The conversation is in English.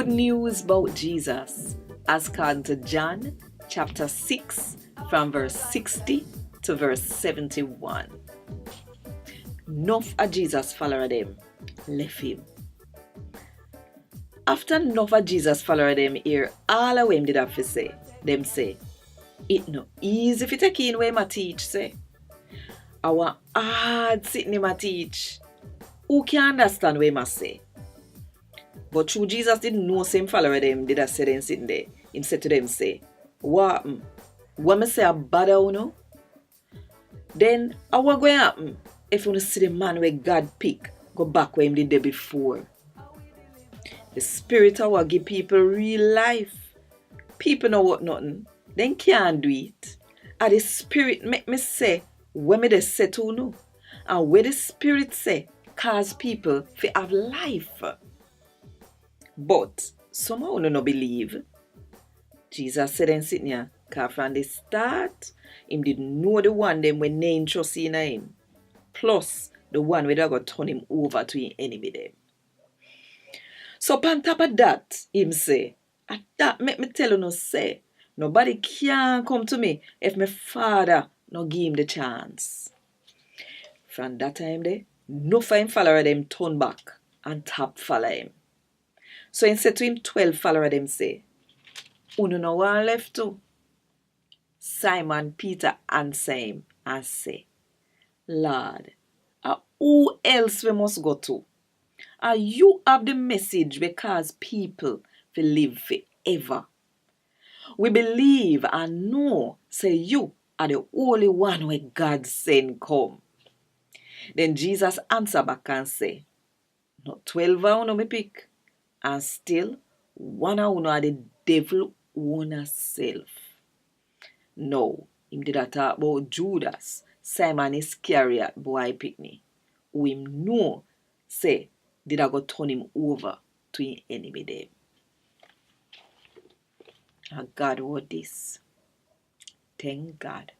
good news about Jesus as according to John chapter 6 from verse 60 to verse 71. Enough of Jesus follower them left him. After enough of Jesus follower them hear all of them did have to say, them say, it no easy if you take in where my teach say. Our hard sitting him a teach. Who can understand what he must say? But true Jesus didn't know same follower them did a say them sitting there. Him said to them say, what happen? What me say a bad no? Then what going happen if you see the man where God pick go back where him did there before? The spirit will give people real life. People know what nothing. Then can't do it. And the spirit make me say when me they say to no. And where the spirit say cause people to have life. But somehow no believe. Jesus said and sitting here, cause from the start, him didn't know the one them when they ain't trust in him. Plus the one where they got turn him over to his enemy them. So on top of that, him say, and that make me tell you no say, nobody can come to me if my father no give him the chance. From that time there, no fine follower them turn back and tap follow him. So he said to him 12 follower them say, Uno no one left too. Simon Peter answer him and say, Lord, who else we must go to? And you have the message because people will live forever. We believe and know, say you are the only one where God send come. Then Jesus answer back and say, not 12 of me pick, and still one of are the devil own self. No, him did a talk about Judas, Simon Iscariot boy pickney, who him know say did I go turn him over to his enemy them. And Gad Wod Dis. Thank God.